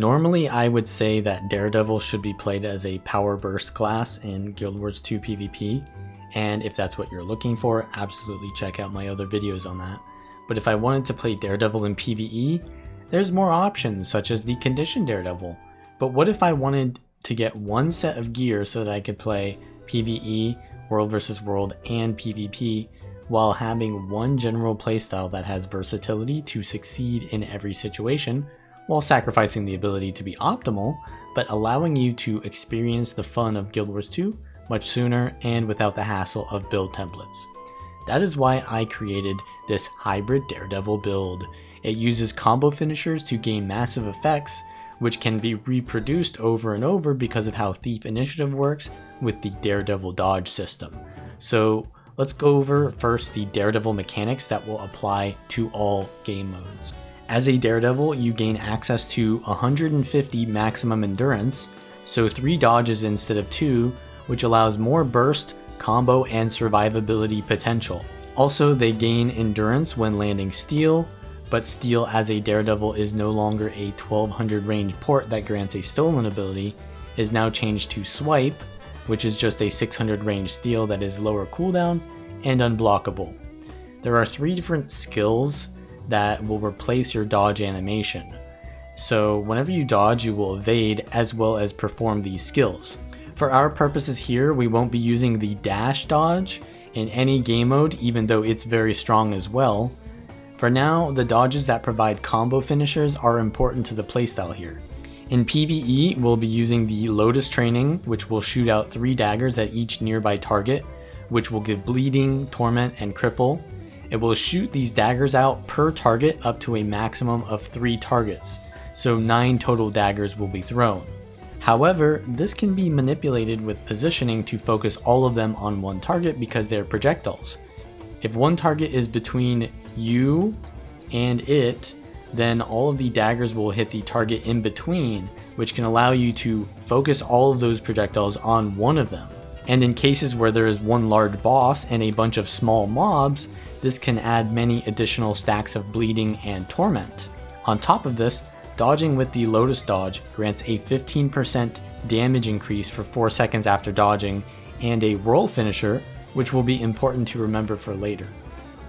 Normally I would say that Daredevil should be played as a power burst class in Guild Wars 2 PvP, and if that's what you're looking for, absolutely check out my other videos on that. But if I wanted to play Daredevil in PvE, there's more options such as the conditioned Daredevil. But what if I wanted to get one set of gear so that I could play PvE, World vs. World, and PvP while having one general playstyle that has versatility to succeed in every situation, while sacrificing the ability to be optimal, but allowing you to experience the fun of Guild Wars 2 much sooner and without the hassle of build templates. That is why I created this hybrid Daredevil build. It uses combo finishers to gain massive effects, which can be reproduced over and over because of how Thief Initiative works with the Daredevil dodge system. So let's go over first the Daredevil mechanics that will apply to all game modes. As a Daredevil, you gain access to 150 maximum endurance, so 3 dodges instead of 2, which allows more burst, combo, and survivability potential. Also, they gain endurance when landing steel, but steel as a Daredevil is no longer a 1200 range port that grants a stolen ability, is now changed to swipe, which is just a 600 range steel that is lower cooldown and unblockable. There are 3 different skills that will replace your dodge animation. So whenever you dodge, you will evade as well as perform these skills. For our purposes here, we won't be using the dash dodge in any game mode, even though it's very strong as well. For now, the dodges that provide combo finishers are important to the playstyle here. In PvE, we'll be using the Lotus training, which will shoot out 3 daggers at each nearby target, which will give bleeding, torment, and cripple. It will shoot these daggers out per target up to a maximum of 3 targets, so 9 total daggers will be thrown. However, this can be manipulated with positioning to focus all of them on one target because they're projectiles. If one target is between you and it, then all of the daggers will hit the target in between, which can allow you to focus all of those projectiles on one of them. And in cases where there is one large boss and a bunch of small mobs, this can add many additional stacks of bleeding and torment. On top of this, dodging with the Lotus dodge grants a 15% damage increase for 4 seconds after dodging, and a roll finisher, which will be important to remember for later.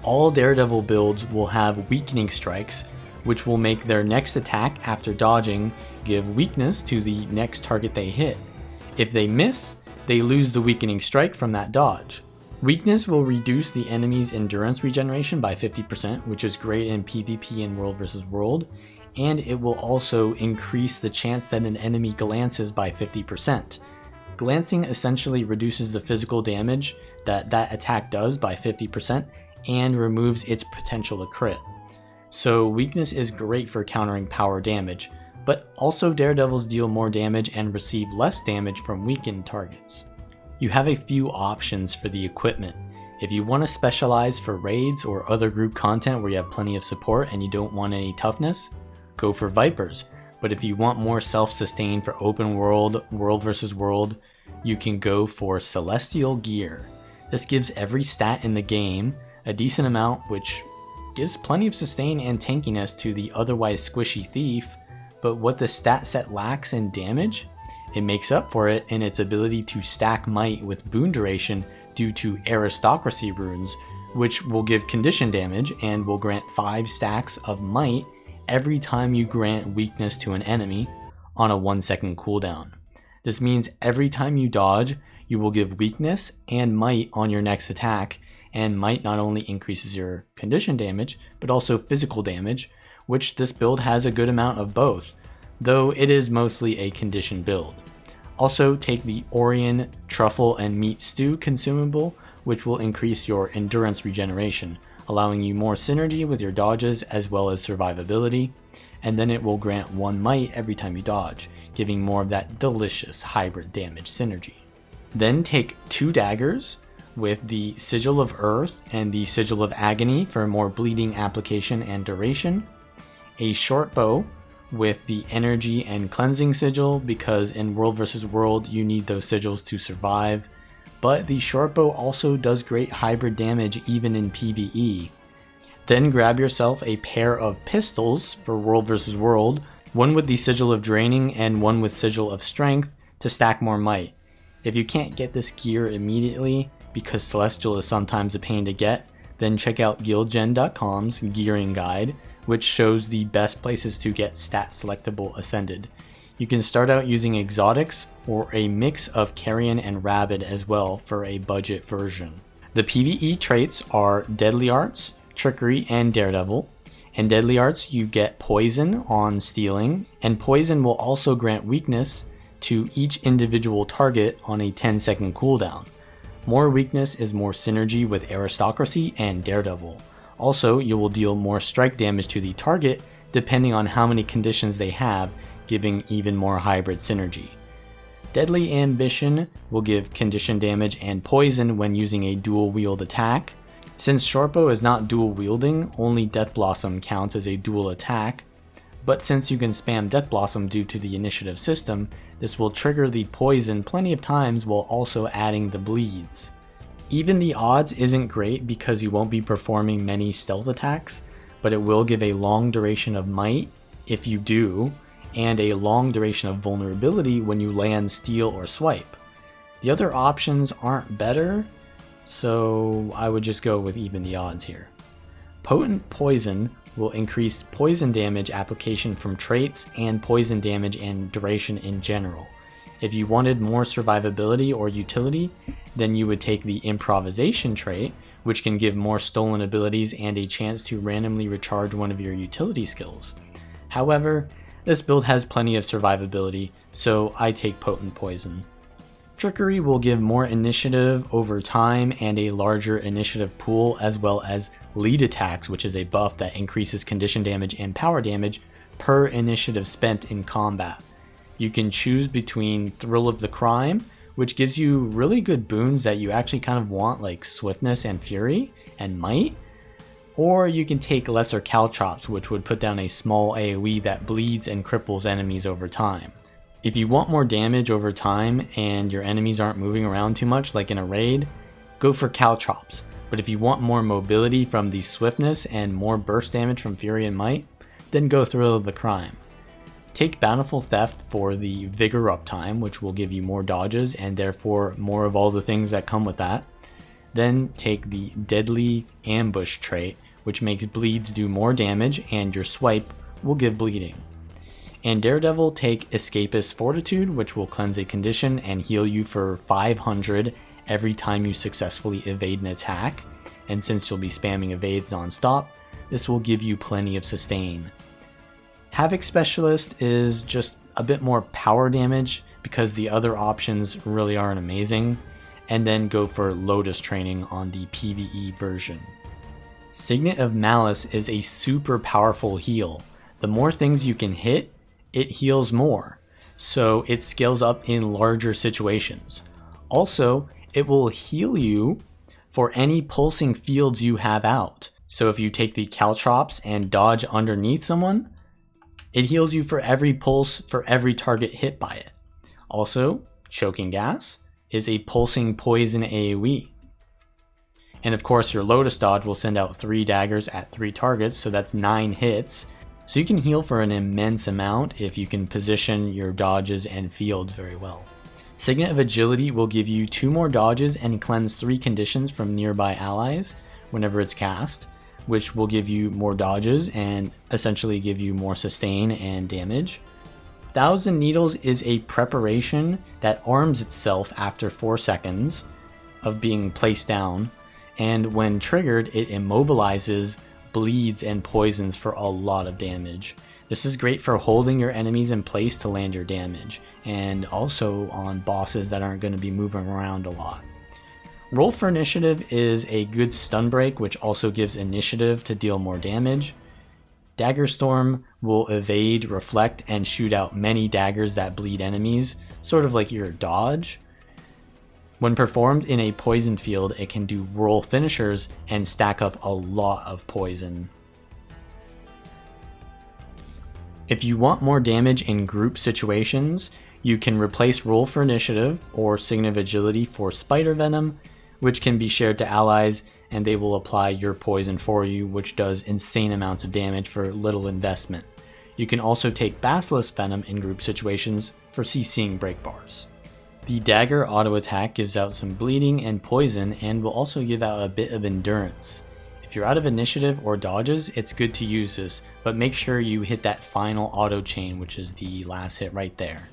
All Daredevil builds will have weakening strikes, which will make their next attack after dodging give weakness to the next target they hit. If they miss, they lose the weakening strike from that dodge. Weakness will reduce the enemy's endurance regeneration by 50%, which is great in PvP and World vs. World, and it will also increase the chance that an enemy glances by 50%. Glancing essentially reduces the physical damage that attack does by 50% and removes its potential to crit. So weakness is great for countering power damage, but also Daredevils deal more damage and receive less damage from weakened targets. You have a few options for the equipment. If you want to specialize for raids or other group content where you have plenty of support and you don't want any toughness, go for Vipers. But if you want more self-sustain for open world, World vs. World, you can go for Celestial Gear. This gives every stat in the game a decent amount, which gives plenty of sustain and tankiness to the otherwise squishy Thief, but what the stat set lacks in damage, it makes up for it in its ability to stack might with boon duration due to aristocracy runes, which will give condition damage and will grant 5 stacks of might every time you grant weakness to an enemy on a 1-second cooldown. This means every time you dodge, you will give weakness and might on your next attack, and might not only increases your condition damage, but also physical damage, which this build has a good amount of both, though it is mostly a condition build. Also take the Orion Truffle and Meat Stew consumable, which will increase your endurance regeneration, allowing you more synergy with your dodges as well as survivability, and then it will grant 1 might every time you dodge, giving more of that delicious hybrid damage synergy. Then take 2 daggers with the Sigil of Earth and the Sigil of Agony for more bleeding application and duration, a short bow with the Energy and Cleansing Sigil because in World vs. World you need those sigils to survive, but the short bow also does great hybrid damage even in PvE. Then grab yourself a pair of pistols for World vs. World, one with the Sigil of Draining and one with Sigil of Strength to stack more might. If you can't get this gear immediately, because Celestial is sometimes a pain to get, then check out guildgen.com's gearing guide, which shows the best places to get stat selectable Ascended. You can start out using exotics or a mix of Carrion and Rabid as well for a budget version. The PvE traits are Deadly Arts, Trickery, and Daredevil. In Deadly Arts you get Poison on Stealing, and Poison will also grant weakness to each individual target on a 10-second cooldown. More weakness is more synergy with Aristocracy and Daredevil. Also, you will deal more strike damage to the target depending on how many conditions they have, giving even more hybrid synergy. Deadly Ambition will give condition damage and poison when using a dual wield attack. Since Shortbow is not dual wielding, only Death Blossom counts as a dual attack, but since you can spam Death Blossom due to the initiative system, this will trigger the poison plenty of times while also adding the bleeds. Even the odds isn't great because you won't be performing many stealth attacks, but it will give a long duration of might if you do, and a long duration of vulnerability when you land steal or swipe. The other options aren't better, so I would just go with even the odds here. Potent Poison will increase poison damage application from traits and poison damage and duration in general. If you wanted more survivability or utility, then you would take the Improvisation trait, which can give more stolen abilities and a chance to randomly recharge one of your utility skills. However, this build has plenty of survivability, so I take Potent Poison. Trickery will give more initiative over time and a larger initiative pool, as well as lead attacks, which is a buff that increases condition damage and power damage per initiative spent in combat. You can choose between Thrill of the Crime, which gives you really good boons that you actually kind of want, like Swiftness and Fury and Might, or you can take Lesser Caltrops, which would put down a small AoE that bleeds and cripples enemies over time. If you want more damage over time and your enemies aren't moving around too much like in a raid, go for Caltrops. But if you want more mobility from the Swiftness and more burst damage from Fury and Might, then go Thrill of the Crime. Take Bountiful Theft for the Vigor uptime, which will give you more dodges and therefore more of all the things that come with that. Then take the Deadly Ambush trait, which makes bleeds do more damage and your swipe will give bleeding. And Daredevil, take Escapist Fortitude, which will cleanse a condition and heal you for 500 every time you successfully evade an attack. And since you'll be spamming evades non-stop, this will give you plenty of sustain. Havoc Specialist is just a bit more power damage because the other options really aren't amazing. And then go for Lotus Training on the PvE version. Signet of Malice is a super powerful heal. The more things you can hit, it heals more, so it scales up in larger situations. Also, it will heal you for any pulsing fields you have out. So if you take the Caltrops and dodge underneath someone, it heals you for every pulse for every target hit by it. Also, Choking Gas is a pulsing poison AoE. And of course your Lotus Dodge will send out 3 daggers at 3 targets, so that's 9 hits. So you can heal for an immense amount if you can position your dodges and fields very well. Signet of Agility will give you 2 more dodges and cleanse 3 conditions from nearby allies whenever it's cast, which will give you more dodges and essentially give you more sustain and damage. 1000 Needles is a preparation that arms itself after 4 seconds of being placed down, and when triggered it immobilizes, bleeds, and poisons for a lot of damage. This is great for holding your enemies in place to land your damage, and also on bosses that aren't going to be moving around a lot. Roll for Initiative is a good stun break, which also gives initiative to deal more damage. Dagger Storm will evade, reflect, and shoot out many daggers that bleed enemies, sort of like your dodge. When performed in a poison field, it can do roll finishers and stack up a lot of poison. If you want more damage in group situations, you can replace Roll for Initiative or Signet of Agility for Spider Venom, which can be shared to allies, and they will apply your poison for you, which does insane amounts of damage for little investment. You can also take Basilisk Venom in group situations for CCing break bars. The dagger auto attack gives out some bleeding and poison and will also give out a bit of endurance. If you're out of initiative or dodges, it's good to use this, but make sure you hit that final auto chain, which is the last hit right there,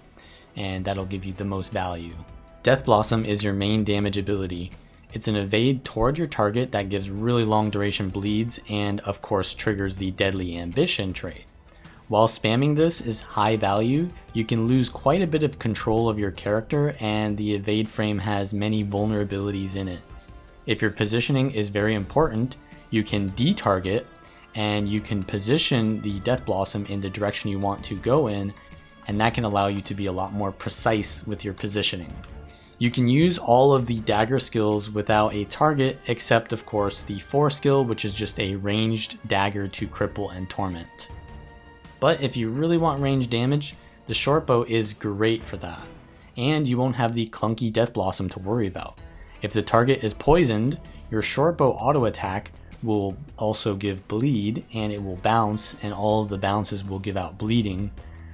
and that'll give you the most value. Death Blossom is your main damage ability. It's an evade toward your target that gives really long duration bleeds and of course triggers the Deadly Ambition trait. While spamming this is high value, you can lose quite a bit of control of your character, and the evade frame has many vulnerabilities in it. If your positioning is very important, you can detarget and you can position the Death Blossom in the direction you want to go in, and that can allow you to be a lot more precise with your positioning. You can use all of the dagger skills without a target, except of course the 4 skill, which is just a ranged dagger to cripple and torment. But if you really want range damage, the short bow is great for that, and you won't have the clunky Death Blossom to worry about. If the target is poisoned, your short bow auto attack will also give bleed, and it will bounce, and all of the bounces will give out bleeding.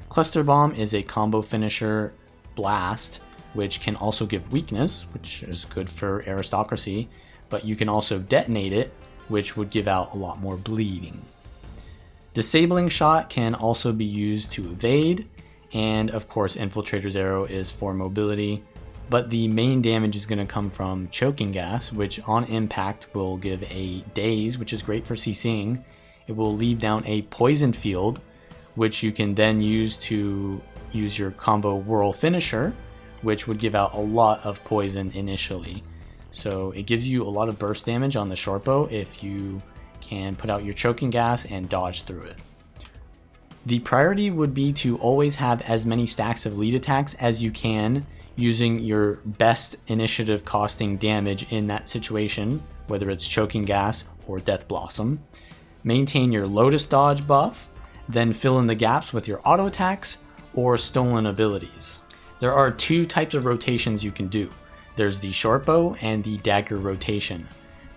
Cluster Bomb is a combo finisher blast, which can also give weakness, which is good for aristocracy, but you can also detonate it, which would give out a lot more bleeding. Disabling Shot can also be used to evade, and of course Infiltrator's Arrow is for mobility, but the main damage is going to come from Choking Gas, which on impact will give a daze, which is great for CCing. It will leave down a poison field, which you can then use to use your combo Whirl finisher, which would give out a lot of poison initially. So it gives you a lot of burst damage on the short bow if you can put out your Choking Gas and dodge through it. The priority would be to always have as many stacks of lead attacks as you can, using your best initiative costing damage in that situation, whether it's Choking Gas or Death Blossom. Maintain your Lotus Dodge buff, then fill in the gaps with your auto attacks or stolen abilities. There are 2 types of rotations you can do. There's the short bow and the dagger rotation.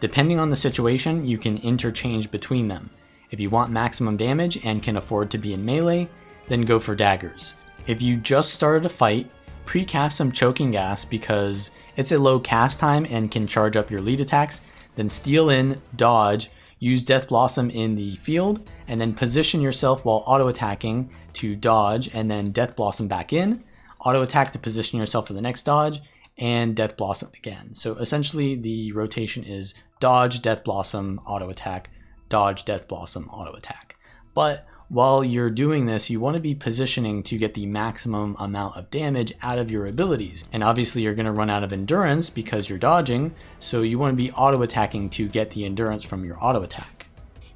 Depending on the situation, you can interchange between them. If you want maximum damage and can afford to be in melee, then go for daggers. If you just started a fight, pre-cast some Choking Gas because it's a low cast time and can charge up your lead attacks, then steal in, dodge, use Death Blossom in the field, and then position yourself while auto attacking to dodge and then Death Blossom back in, auto attack to position yourself for the next dodge, and Death Blossom again. So essentially the rotation is dodge, Death Blossom, auto attack, dodge, Death Blossom, auto attack. But while you're doing this, you want to be positioning to get the maximum amount of damage out of your abilities. And obviously you're going to run out of endurance because you're dodging, so you want to be auto attacking to get the endurance from your auto attack.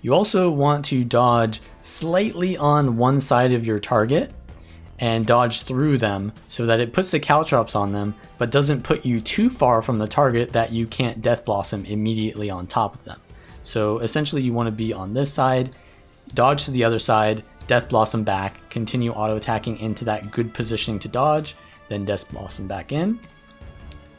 You also want to dodge slightly on one side of your target and dodge through them so that it puts the caltrops on them but doesn't put you too far from the target that you can't Death Blossom immediately on top of them. So essentially you want to be on this side, dodge to the other side, Death Blossom back, continue auto attacking into that good positioning to dodge, then Death Blossom back in,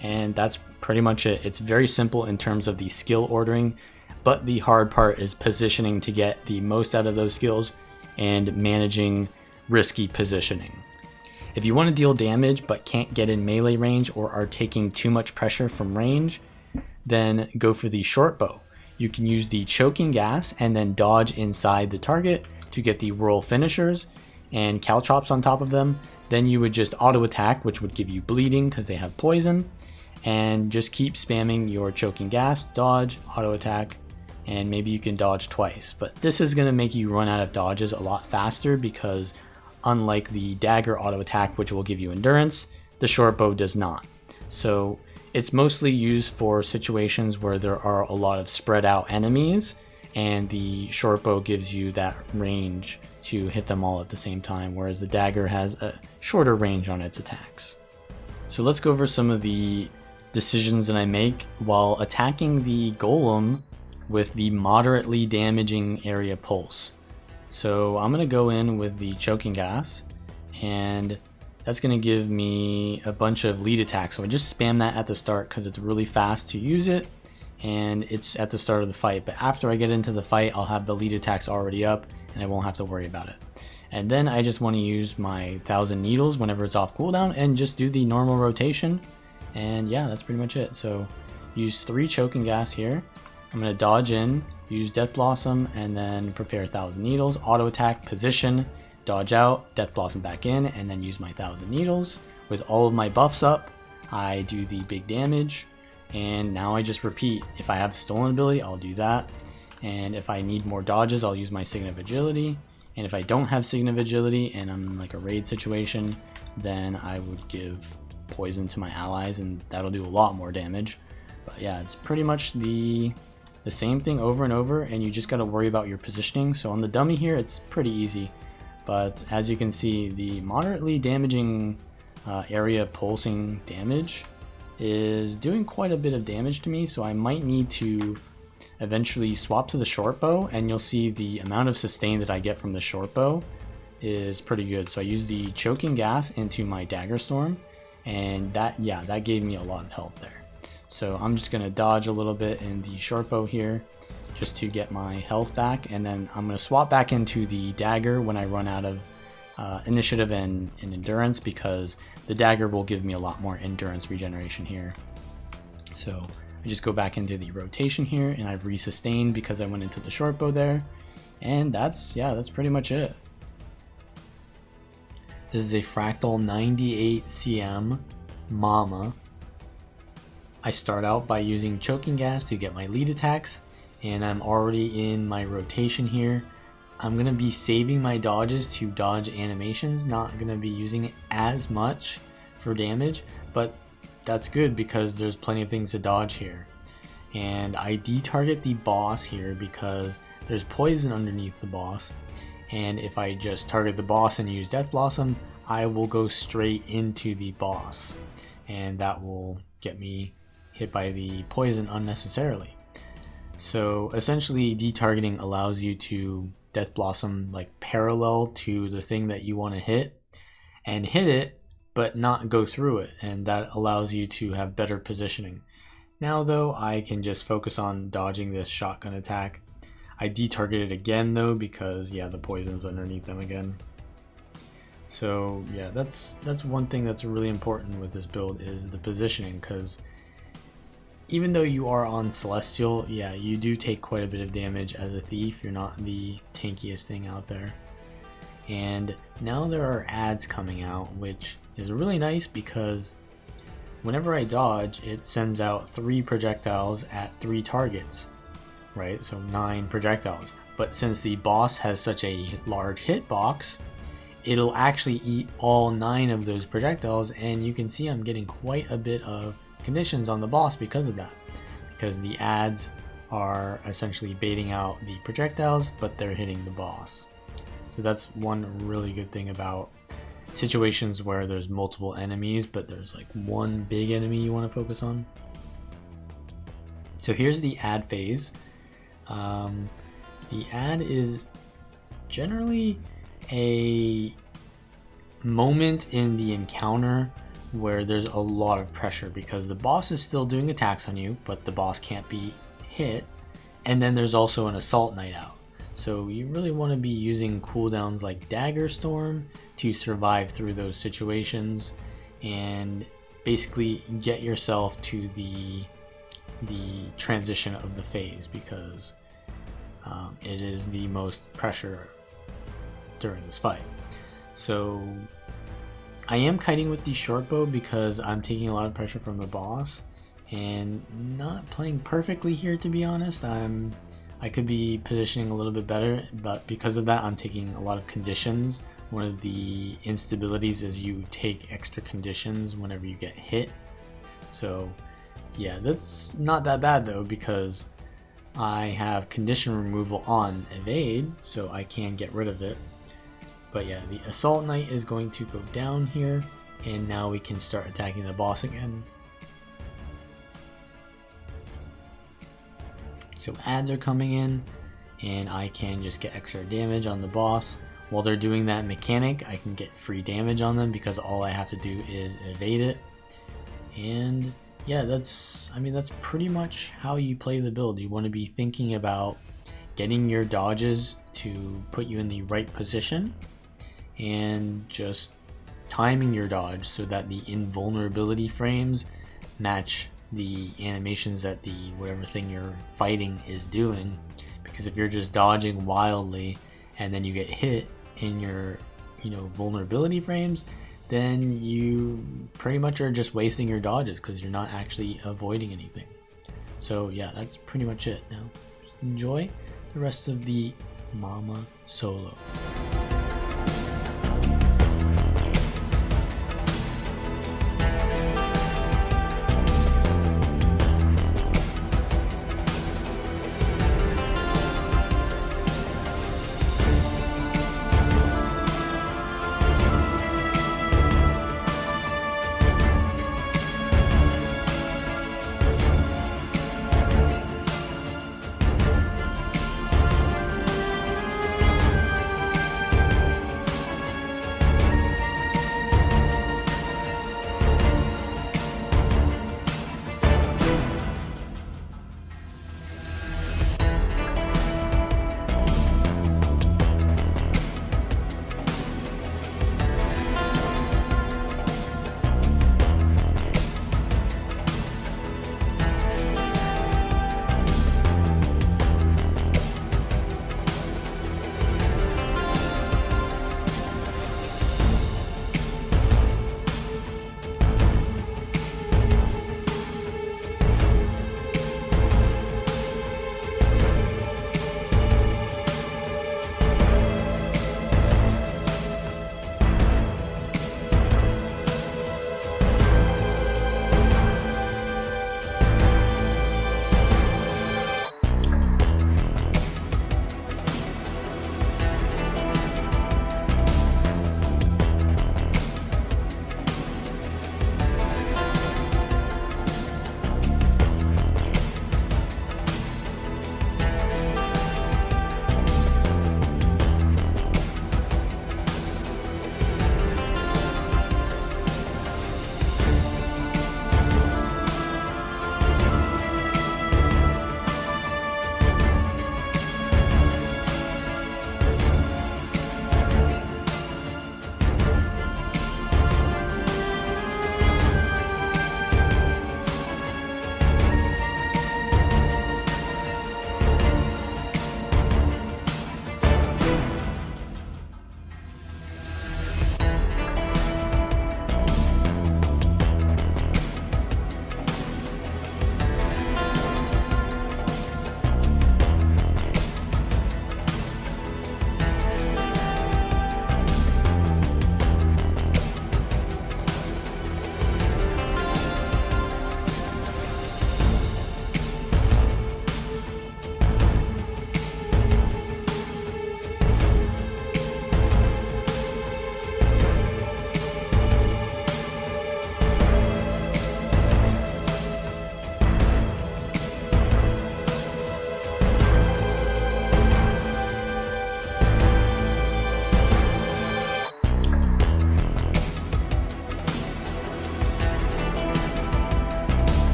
and that's pretty much it. It's very simple in terms of the skill ordering, but the hard part is positioning to get the most out of those skills and managing risky positioning. If you want to deal damage but can't get in melee range or are taking too much pressure from range, then go for the short bow. You can use the Choking Gas and then dodge inside the target to get the Whirl finishers and caltrops on top of them. Then you would just auto attack, which would give you bleeding because they have poison, and just keep spamming your Choking Gas, dodge, auto attack, and maybe you can dodge twice. But this is going to make you run out of dodges a lot faster because unlike the dagger auto attack, which will give you endurance, the short bow does not. So it's mostly used for situations where there are a lot of spread out enemies, and the short bow gives you that range to hit them all at the same time, whereas the dagger has a shorter range on its attacks. So let's go over some of the decisions that I make while attacking the golem with the moderately damaging area pulse. So I'm going to go in with the Choking Gas, and that's going to give me a bunch of lead attacks. So I just spam that at the start because it's really fast to use it, and it's at the start of the fight. But after I get into the fight, I'll have the lead attacks already up, and I won't have to worry about it. And then I just want to use my 1000 needles whenever it's off cooldown and just do the normal rotation. And yeah, that's pretty much it. So use 3 choking gas here. I'm going to dodge in, use Death Blossom, and then prepare 1000 needles, auto attack, position, dodge out, Death Blossom back in, and then use my 1000 needles. With all of my buffs up, I do the big damage, and now I just repeat. If I have stolen ability, I'll do that. And if I need more dodges, I'll use my Signet of Agility. And if I don't have Signet of Agility and I'm in like a raid situation, then I would give poison to my allies, and that'll do a lot more damage. But yeah, it's pretty much the same thing over and over, and you just got to worry about your positioning. So on the dummy here, it's pretty easy. But as you can see, the moderately damaging area pulsing damage is doing quite a bit of damage to me, so I might need to eventually swap to the short bow, and you'll see the amount of sustain that I get from the short bow is pretty good. So I use the choking gas into my dagger storm, and that gave me a lot of health there. So I'm just gonna dodge a little bit in the short bow here just to get my health back, and then I'm gonna swap back into the dagger when I run out of initiative and endurance, because the dagger will give me a lot more endurance regeneration here. So I just go back into the rotation here, and I've resustained because I went into the short bow there. And that's pretty much it. This is a Fractal 98 CM Mama. I start out by using choking gas to get my lead attacks, and I'm already in my rotation here. I'm going to be saving my dodges to dodge animations, not going to be using it as much for damage, but that's good because there's plenty of things to dodge here. And I detarget the boss here because there's poison underneath the boss, and if I just target the boss and use Death Blossom, I will go straight into the boss, and that will get me hit by the poison unnecessarily. So essentially, detargeting allows you to Death Blossom like parallel to the thing that you want to hit, and hit it but not go through it, and that allows you to have better positioning. Now though, I can just focus on dodging this shotgun attack. I detargeted again though because the poison's underneath them again. So yeah, that's one thing that's really important with this build is the positioning, because even though you are on Celestial, you do take quite a bit of damage as a thief. You're not the tankiest thing out there. And now there are ads coming out, which is really nice because whenever I dodge, it sends out 3 projectiles at 3 targets, right? So 9 projectiles. But since the boss has such a large hitbox, it'll actually eat all 9 of those projectiles, and you can see I'm getting quite a bit of conditions on the boss because of that, because the ads are essentially baiting out the projectiles, but they're hitting the boss. So that's one really good thing about situations where there's multiple enemies, but there's like one big enemy you want to focus on. So here's the ad phase. The ad is generally a moment in the encounter where there's a lot of pressure because the boss is still doing attacks on you, but the boss can't be hit. And then there's also an assault night out. So you really want to be using cooldowns like Dagger Storm to survive through those situations and basically get yourself to the transition of the phase, because it is the most pressure during this fight. So I am kiting with the short bow because I'm taking a lot of pressure from the boss and not playing perfectly here, to be honest. I could be positioning a little bit better, but because of that I'm taking a lot of conditions. One of the instabilities is you take extra conditions whenever you get hit. So yeah, that's not that bad though, because I have condition removal on evade, so I can get rid of it. But yeah, the assault knight is going to go down here, and now we can start attacking the boss again. So ads are coming in, and I can just get extra damage on the boss. While they're doing that mechanic, I can get free damage on them because all I have to do is evade it. And yeah, that's pretty much how you play the build. You want to be thinking about getting your dodges to put you in the right position, and just timing your dodge so that the invulnerability frames match the animations that the whatever thing you're fighting is doing. Because if you're just dodging wildly and then you get hit in your vulnerability frames, then you pretty much are just wasting your dodges because you're not actually avoiding anything. So yeah, that's pretty much it. Now just enjoy the rest of the Mama solo.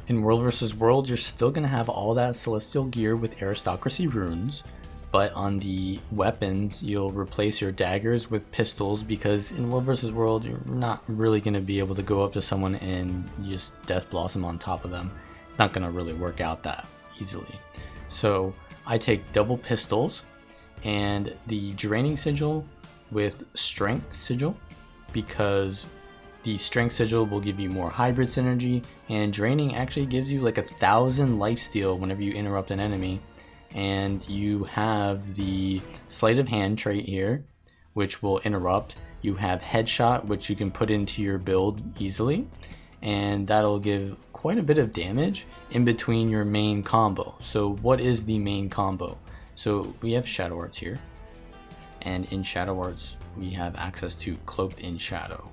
In World vs. World, you're still going to have all that celestial gear with aristocracy runes, but on the weapons, you'll replace your daggers with pistols, because in World vs. World, you're not really going to be able to go up to someone and just Death Blossom on top of them. It's not going to really work out that easily. So I take double pistols and the Draining Sigil with Strength Sigil, because The strength sigil will give you more hybrid synergy, and draining actually gives you like 1,000 lifesteal whenever you interrupt an enemy. And you have the sleight of hand trait here, which will interrupt. You have headshot, which you can put into your build easily, and that'll give quite a bit of damage in between your main combo. So what is the main combo? So we have Shadow Arts here, and in Shadow Arts we have access to Cloaked in Shadow.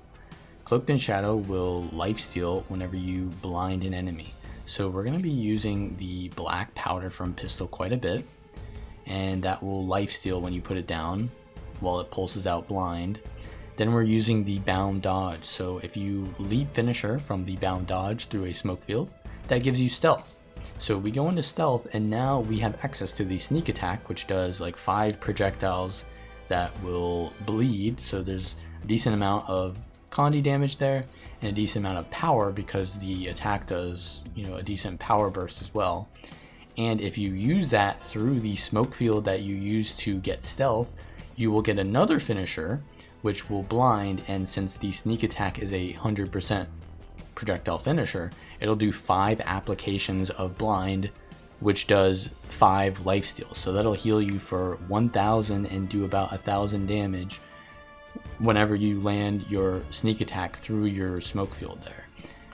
Cloaked in Shadow will lifesteal whenever you blind an enemy. So we're going to be using the black powder from pistol quite a bit, and that will lifesteal when you put it down while it pulses out blind. Then we're using the bound dodge. So if you leap finisher from the bound dodge through a smoke field, that gives you stealth. So we go into stealth, and now we have access to the sneak attack, which does like 5 projectiles that will bleed. So there's a decent amount of Condi damage there, and a decent amount of power because the attack does, a decent power burst as well. And if you use that through the smoke field that you use to get stealth, you will get another finisher which will blind, and since the sneak attack is a 100% projectile finisher, it'll do 5 applications of blind, which does 5 lifesteal. So that'll heal you for 1,000 and do about 1,000 damage whenever you land your sneak attack through your smoke field there.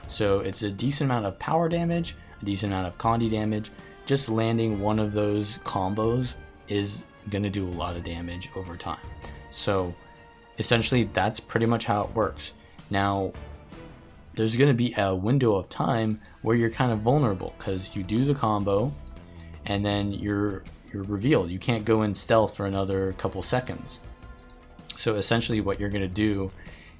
So it's a decent amount of power damage, a decent amount of Condi damage. Just landing one of those combos is going to do a lot of damage over time. So essentially that's pretty much how it works. Now there's going to be a window of time where you're kind of vulnerable because you do the combo and then you're revealed. You can't go in stealth for another couple seconds. So essentially what you're going to do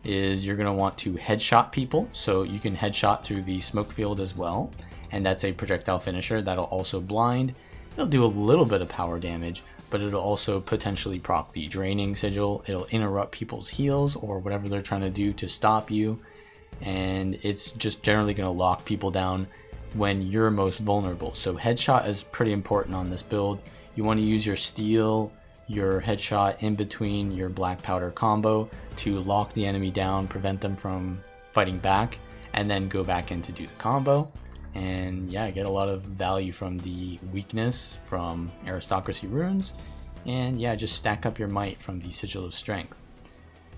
is you're going to want to headshot people. So you can headshot through the smoke field as well, and that's a projectile finisher that'll also blind. It'll do a little bit of power damage, but it'll also potentially proc the draining sigil. It'll interrupt people's heals or whatever they're trying to do to stop you, and it's just generally going to lock people down when you're most vulnerable. So headshot is pretty important on this build. You want to use your steel, your headshot in between your black powder combo to lock the enemy down, prevent them from fighting back, and then go back in to do the combo. And yeah, get a lot of value from the weakness from aristocracy runes, and yeah, just stack up your might from the sigil of strength.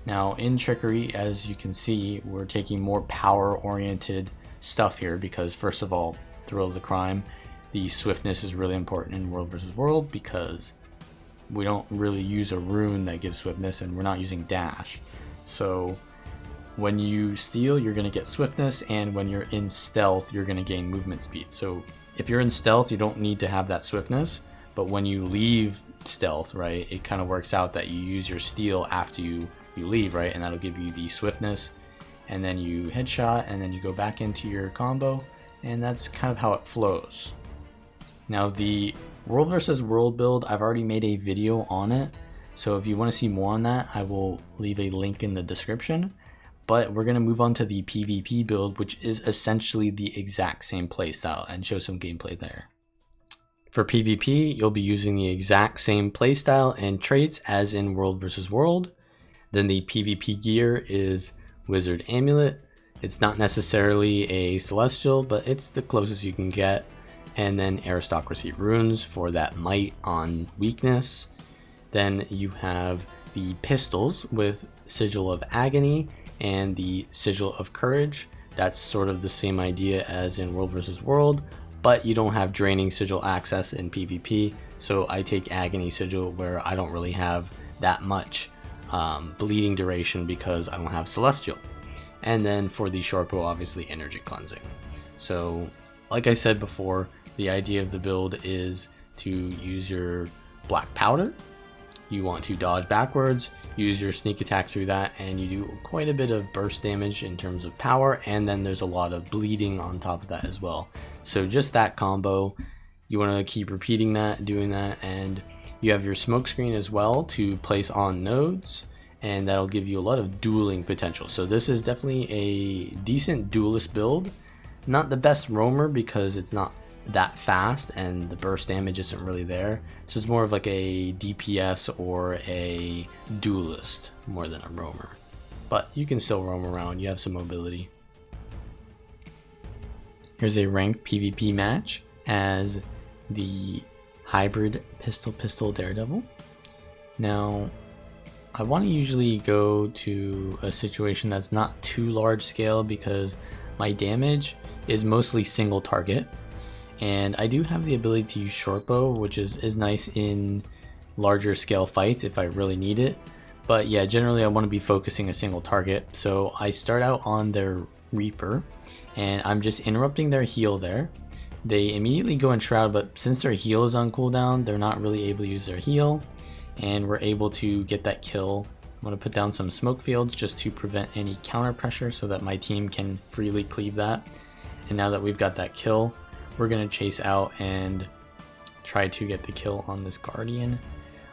Now in trickery, as you can see, we're taking more power oriented stuff here because first of all, thrill of the crime, the swiftness is really important in world versus world because we don't really use a rune that gives swiftness, and we're not using dash. So when you steal, you're going to get swiftness, and when you're in stealth, you're going to gain movement speed. So if you're in stealth, you don't need to have that swiftness, but when you leave stealth, right, it kind of works out that you use your steal after you leave, right, and that'll give you the swiftness, and then you headshot, and then you go back into your combo, and that's kind of how it flows. Now the world versus world build, I've already made a video on it, so if you want to see more on that, I will leave a link in the description. But we're going to move on to the PvP build, which is essentially the exact same playstyle, and show some gameplay there. For PvP, you'll be using the exact same playstyle and traits as in World vs. World. Then the PvP gear is Wizard Amulet. It's not necessarily a Celestial, but it's the closest you can get. And then Aristocracy Runes for that might on weakness. Then you have the pistols with Sigil of Agony and the Sigil of Courage. That's sort of the same idea as in World vs. World, but you don't have Draining Sigil access in PvP, so I take Agony Sigil where I don't really have that much bleeding duration because I don't have Celestial. And then for the short bow, obviously Energy Cleansing. So like I said before, the idea of the build is to use your black powder. You want to dodge backwards, use your sneak attack through that, and you do quite a bit of burst damage in terms of power, and then there's a lot of bleeding on top of that as well. So just that combo, you want to keep repeating that, doing that, and you have your smoke screen as well to place on nodes, and that'll give you a lot of dueling potential. So this is definitely a decent duelist build. Not the best roamer because it's not that fast and the burst damage isn't really there, so it's more of like a DPS or a duelist more than a roamer. but you can still roam around, you have some mobility. Here's a ranked PvP match as the hybrid pistol Daredevil. Now, I want to usually go to a situation that's not too large scale because my damage is mostly single target, and I do have the ability to use short bow, which is nice in larger scale fights if I really need it. But yeah, generally I want to be focusing a single target, so I start out on their Reaper and I'm just interrupting their heal there. They immediately go in Shroud, but since their heal is on cooldown, they're not really able to use their heal, and we're able to get that kill. I'm going to put down some smoke fields just to prevent any counter pressure so that my team can freely cleave that. And now that we've got that kill, we're going to chase out and try to get the kill on this Guardian.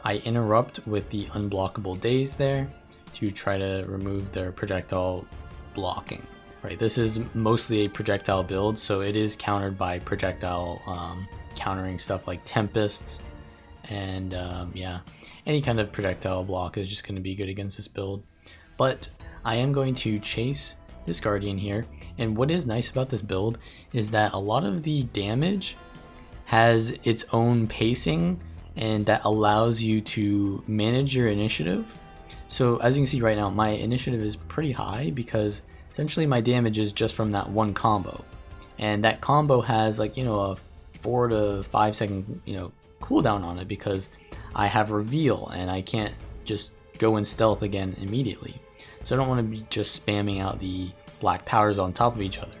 I interrupt with the unblockable daze there to try to remove their projectile blocking. Right, this is mostly a projectile build, so it is countered by projectile countering stuff like tempests, and yeah, any kind of projectile block is just going to be good against this build. But I am going to chase this Guardian here, and what is nice about this build is that a lot of the damage has its own pacing, and that allows you to manage your initiative. So as you can see right now, my initiative is pretty high because essentially my damage is just from that one combo, and that combo has, like, you know, a 4 to 5 second, you know, cooldown on it because I have reveal and I can't just go in stealth again immediately. So I don't want to be just spamming out the black powders on top of each other.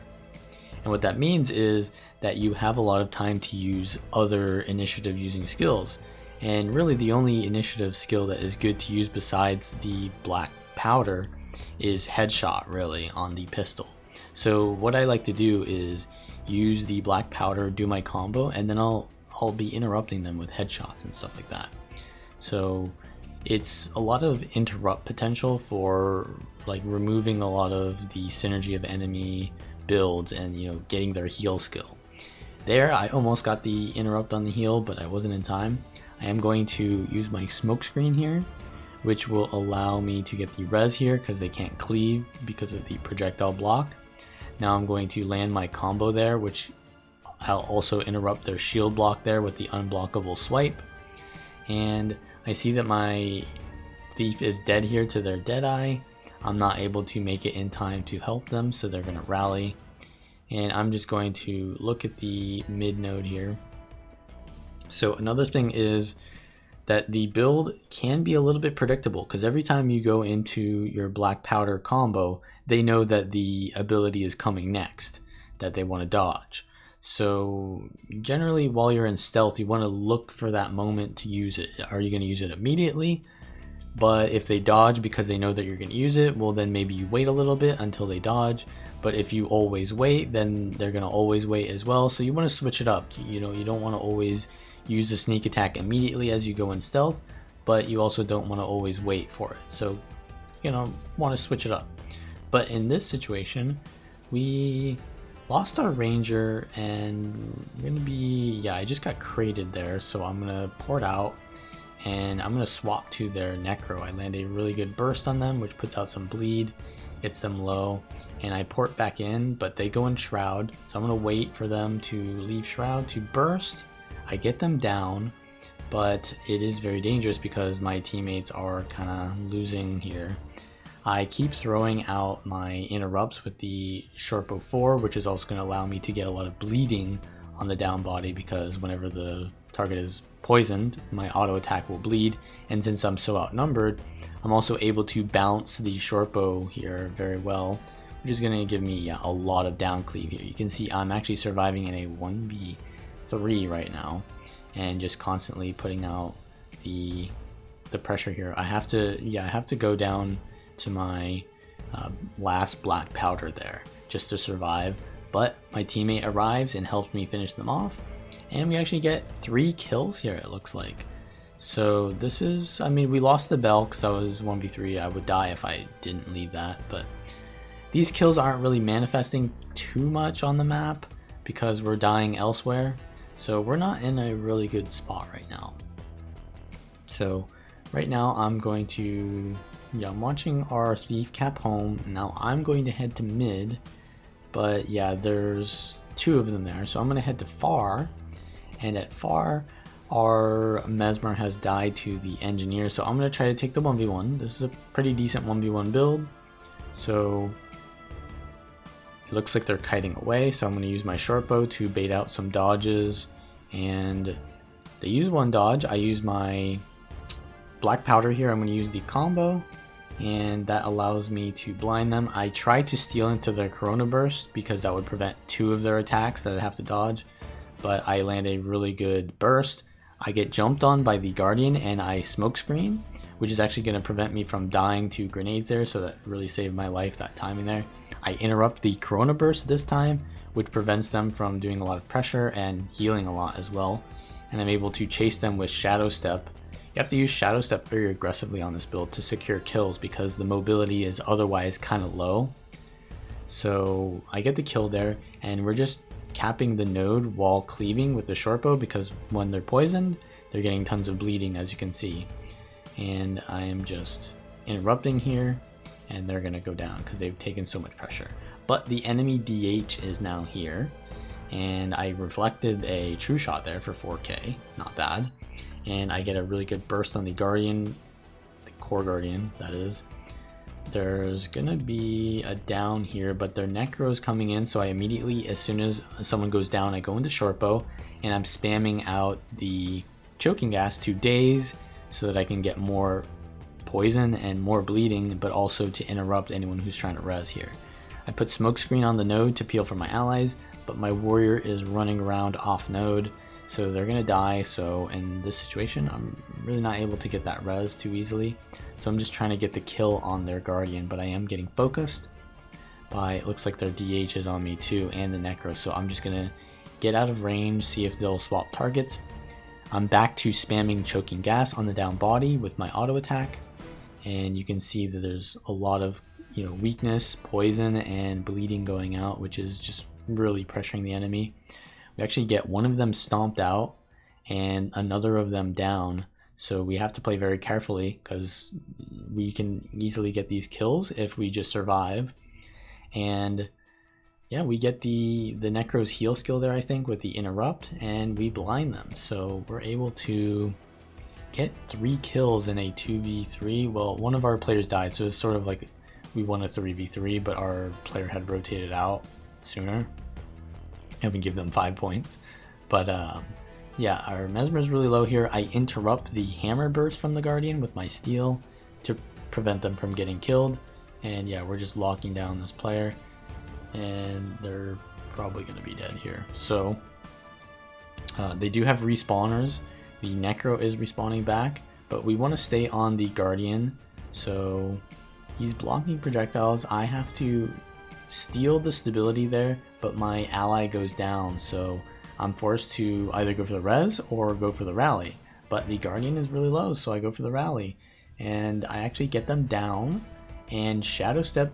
And what that means is that you have a lot of time to use other initiative using skills, and really the only initiative skill that is good to use besides the black powder is headshot, really, on the pistol. So what I like to do is use the black powder, do my combo, and then I'll be interrupting them with headshots and stuff like that. So it's a lot of interrupt potential for like removing a lot of the synergy of enemy builds and, you know, getting their heal skill. There I almost got the interrupt on the heal, but I wasn't in time. I am going to use my smoke screen here, which will allow me to get the res here because they can't cleave because of the projectile block. Now I'm going to land my combo there, which I'll also interrupt their shield block there with the unblockable swipe. And I see that my thief is dead here to their Deadeye. I'm not able to make it in time to help them, so they're going to rally. And I'm just going to look at the mid node here. So another thing is that the build can be a little bit predictable because every time you go into your black powder combo, they know that the ability is coming next, that they want to dodge. So generally while you're in stealth, you want to look for that moment to use it. Are you going to use it immediately? But if they dodge because they know that you're going to use it, well, then maybe you wait a little bit until they dodge. But if you always wait, then they're going to always wait as well. So you want to switch it up. You know, you don't want to always use the sneak attack immediately as you go in stealth, but you also don't want to always wait for it. So, you know, want to switch it up. But in this situation, we lost our ranger, and we're going to be, yeah, I just got crated there. So I'm going to port out, and I'm going to swap to their necro. I land a really good burst on them, which puts out some bleed, gets them low, and I port back in, but they go in shroud. So I'm going to wait for them to leave shroud to burst. I get them down, but it is very dangerous because my teammates are kind of losing here. I keep throwing out my interrupts with the short bow 4, which is also going to allow me to get a lot of bleeding on the down body because whenever the target is poisoned, my auto attack will bleed, and since I'm so outnumbered, I'm also able to bounce the short bow here very well, which is going to give me a lot of down cleave here. You can see I'm actually surviving in a 1v3 right now and just constantly putting out the pressure here. I have to go down to my last black powder there just to survive, but my teammate arrives and helps me finish them off, and we actually get 3 kills here, it looks like. So this is, I mean, we lost the bell because I was 1v3. I would die if I didn't leave that, but these kills aren't really manifesting too much on the map because we're dying elsewhere, so we're not in a really good spot right now. So right now I'm going to, yeah, I'm watching our thief cap home. Now I'm going to head to mid, but yeah, there's two of them there. So I'm going to head to far, and at far, our Mesmer has died to the engineer. So I'm going to try to take the 1v1. This is a pretty decent 1v1 build. So it looks like they're kiting away. So I'm going to use my short bow to bait out some dodges, and they use one dodge. I use my black powder here. I'm going to use the combo, and that allows me to blind them. I tried to steal into their Corona Burst because that would prevent two of their attacks that I'd have to dodge, but I land a really good burst. I get jumped on by the Guardian and I smoke screen, which is actually going to prevent me from dying to grenades there, so that really saved my life, that timing there. I interrupt the Corona Burst this time, which prevents them from doing a lot of pressure and healing a lot as well, and I'm able to chase them with Shadow Step. You have to use Shadow Step very aggressively on this build to secure kills because the mobility is otherwise kind of low. So I get the kill there, and we're just capping the node while cleaving with the short bow, because when they're poisoned, they're getting tons of bleeding, as you can see. And I am just interrupting here, and they're gonna go down because they've taken so much pressure. But the enemy DH is now here, and I reflected a true shot there for 4k, not bad. And I get a really good burst on the Guardian, the core Guardian, that is. There's gonna be a down here, but their Necro is coming in, so I immediately, as soon as someone goes down, I go into short bow, and I'm spamming out the choking gas to daze so that I can get more poison and more bleeding, but also to interrupt anyone who's trying to res here. I put smoke screen on the node to peel for my allies, but my warrior is running around off node, so they're gonna die. So in this situation, I'm really not able to get that res too easily. So I'm just trying to get the kill on their Guardian, but I am getting focused by, it looks like their DH is on me too, and the Necro. So I'm just gonna get out of range, see if they'll swap targets. I'm back to spamming choking gas on the down body with my auto attack, and you can see that there's a lot of, you know, weakness, poison, and bleeding going out, which is just really pressuring the enemy. We actually get one of them stomped out and another of them down, so we have to play very carefully because we can easily get these kills if we just survive. And yeah, we get the Necro's heal skill there, I think, with the interrupt, and we blind them. So we're able to get 3 kills in a 2v3. Well, one of our players died, so it's sort of like we won a 3v3, but our player had rotated out sooner, and we give them 5 points. But yeah, our Mesmer is really low here. I interrupt the hammer burst from the Guardian with my steel to prevent them from getting killed. And yeah, we're just locking down this player, and they're probably going to be dead here. So they do have respawners. The Necro is respawning back, but we want to stay on the Guardian. So he's blocking projectiles. I have to steal the stability there, but my ally goes down, so I'm forced to either go for the res or go for the rally. But the Guardian is really low, so I go for the rally, and I actually get them down and Shadow Step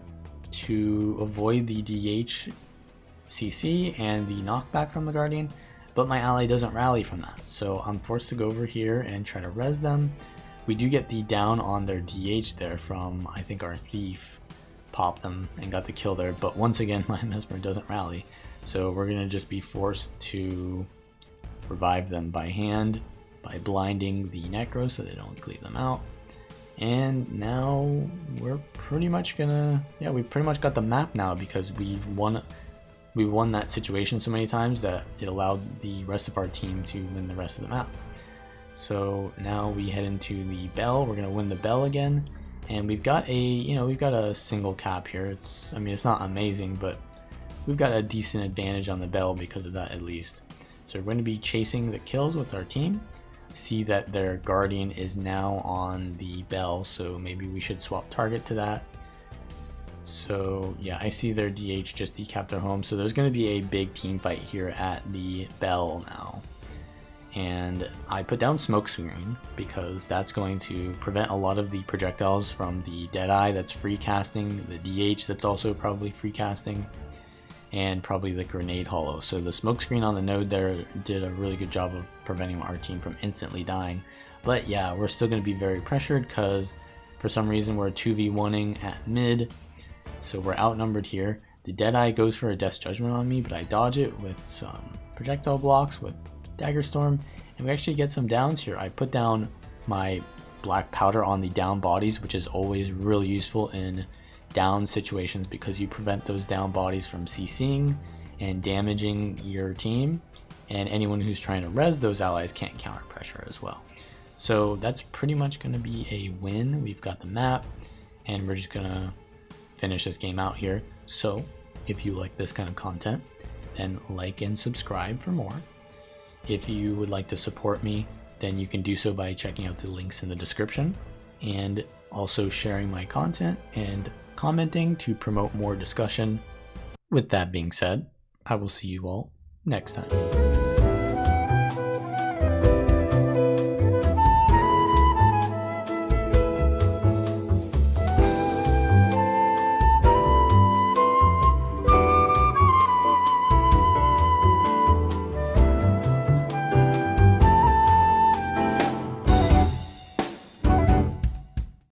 to avoid the DH CC and the knockback from the Guardian, but my ally doesn't rally from that, so I'm forced to go over here and try to res them. We do get the down on their DH there from, I think, our thief popped them and got the kill there, but once again my Mesmer doesn't rally, so we're gonna just be forced to revive them by hand by blinding the Necro so they don't cleave them out. And now we're pretty much gonna, yeah, we pretty much got the map now because we won that situation so many times that it allowed the rest of our team to win the rest of the map. So now we head into the bell. We're gonna win the bell again, and we've got a, you know, we've got a single cap here. It's, I mean, it's not amazing, but we've got a decent advantage on the bell because of that, at least. So we're going to be chasing the kills with our team. See that their Guardian is now on the bell, so maybe we should swap target to that. So yeah, I see their DH just decapped their home, so there's going to be a big team fight here at the bell now. And I put down smoke screen because that's going to prevent a lot of the projectiles from the Deadeye that's free casting, the DH that's also probably free casting, and probably the grenade hollow. So the smoke screen on the node there did a really good job of preventing our team from instantly dying. But yeah, we're still going to be very pressured because for some reason we're 2v1ing at mid, so we're outnumbered here. The Deadeye goes for a Death's Judgment on me, but I dodge it with some projectile blocks with Dagger Storm, and we actually get some downs here. I put down my black powder on the down bodies, which is always really useful in down situations because you prevent those down bodies from CCing and damaging your team, and anyone who's trying to res those allies can't counter pressure as well. So that's pretty much going to be a win. We've got the map, and we're just going to finish this game out here. So if you like this kind of content, then like and subscribe for more. If you would like to support me, then you can do so by checking out the links in the description and also sharing my content and commenting to promote more discussion. With that being said, I will see you all next time.